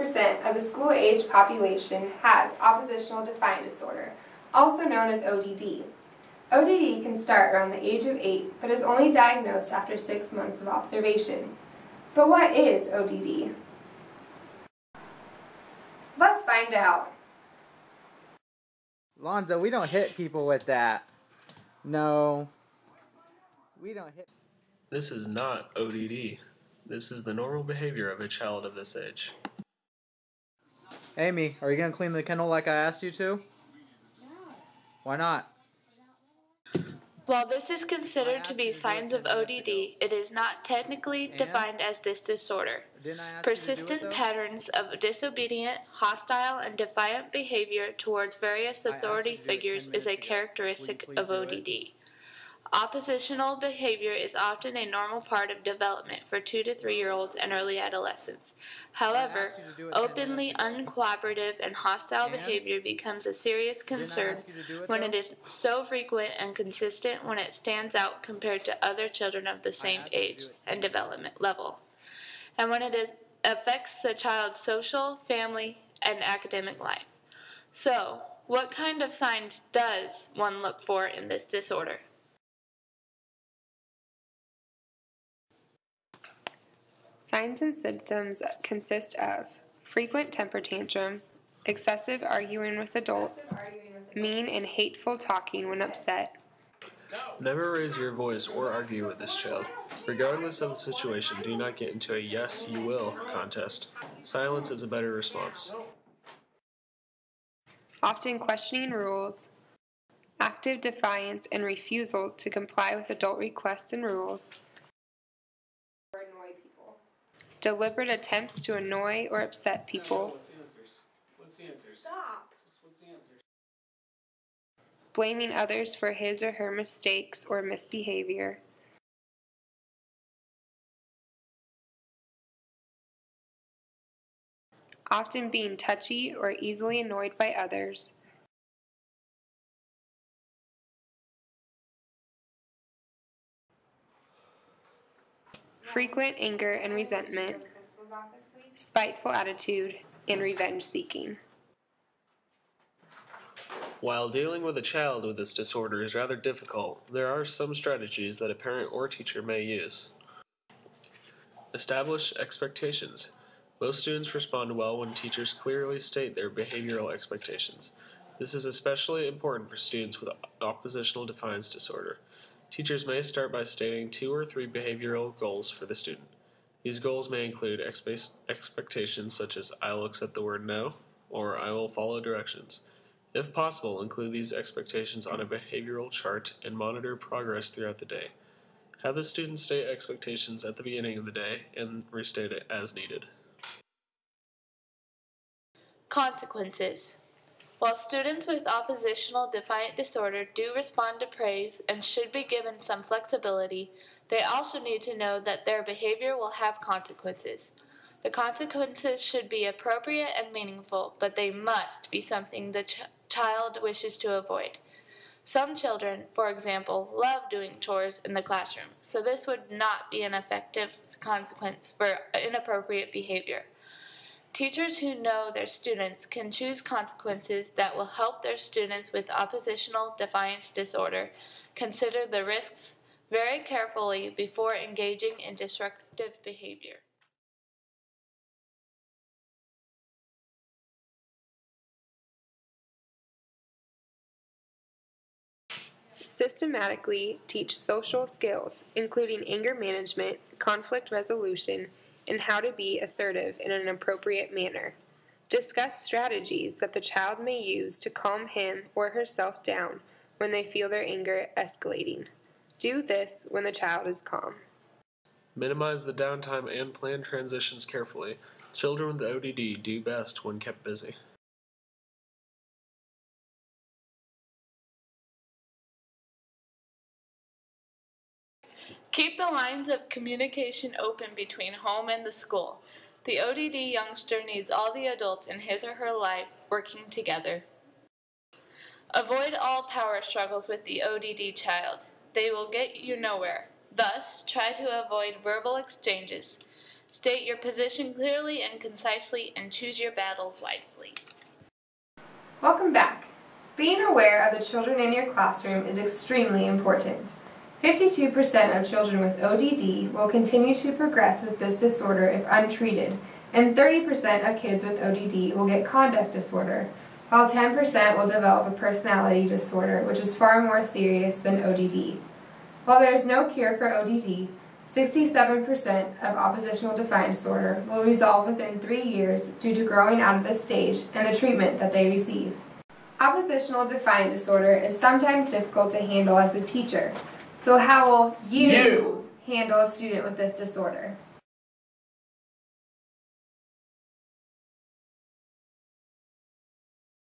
50% of the school-age population has oppositional defiant disorder, also known as ODD. ODD can start around the age of 8, but is only diagnosed after 6 months of observation. But what is ODD? Let's find out. Lonzo, we don't hit people with that. No. We don't hit. This is not ODD. This is the normal behavior of a child of this age. Amy, are you going to clean the kennel like I asked you to? No. Why not? While this is considered to be signs of ODD, it is not technically defined as this disorder. Persistent patterns of disobedient, hostile, and defiant behavior towards various authority figures is a characteristic of ODD. Oppositional behavior is often a normal part of development for 2 to 3-year-olds and early adolescents. However, openly uncooperative and hostile behavior becomes a serious concern when it is so frequent and consistent when it stands out compared to other children of the same age and development level, and when affects the child's social, family, and academic life. So, what kind of signs does one look for in this disorder? Signs and symptoms consist of frequent temper tantrums, excessive arguing with adults, mean and hateful talking when upset. Never raise your voice or argue with this child. Regardless of the situation, do not get into a yes, you will contest. Silence is a better response. Often questioning rules, active defiance and refusal to comply with adult requests and rules, deliberate attempts to annoy or upset people, Stop. blaming others for his or her mistakes or misbehavior, often being touchy or easily annoyed by others, frequent anger and resentment, spiteful attitude, and revenge seeking. While dealing with a child with this disorder is rather difficult, there are some strategies that a parent or teacher may use. Establish expectations. Most students respond well when teachers clearly state their behavioral expectations. This is especially important for students with oppositional defiance disorder. Teachers may start by stating 2 or 3 behavioral goals for the student. These goals may include expectations such as I will accept the word no, or I will follow directions. If possible, include these expectations on a behavioral chart and monitor progress throughout the day. Have the student state expectations at the beginning of the day and restate it as needed. Consequences. While students with oppositional defiant disorder do respond to praise and should be given some flexibility, they also need to know that their behavior will have consequences. The consequences should be appropriate and meaningful, but they must be something the child wishes to avoid. Some children, for example, love doing chores in the classroom, so this would not be an effective consequence for inappropriate behavior. Teachers who know their students can choose consequences that will help their students with oppositional defiance disorder consider the risks very carefully before engaging in destructive behavior. Systematically teach social skills, including anger management, conflict resolution, and how to be assertive in an appropriate manner. Discuss strategies that the child may use to calm him or herself down when they feel their anger escalating. Do this when the child is calm. Minimize the downtime and plan transitions carefully. Children with ODD do best when kept busy. Keep the lines of communication open between home and the school. The ODD youngster needs all the adults in his or her life working together. Avoid all power struggles with the ODD child. They will get you nowhere. Thus, try to avoid verbal exchanges. State your position clearly and concisely and choose your battles wisely. Welcome back. Being aware of the children in your classroom is extremely important. 52% of children with ODD will continue to progress with this disorder if untreated, and 30% of kids with ODD will get conduct disorder, while 10% will develop a personality disorder, which is far more serious than ODD. While there is no cure for ODD, 67% of oppositional defiant disorder will resolve within 3 years due to growing out of this stage and the treatment that they receive. Oppositional defiant disorder is sometimes difficult to handle as the teacher. So how will you handle a student with this disorder?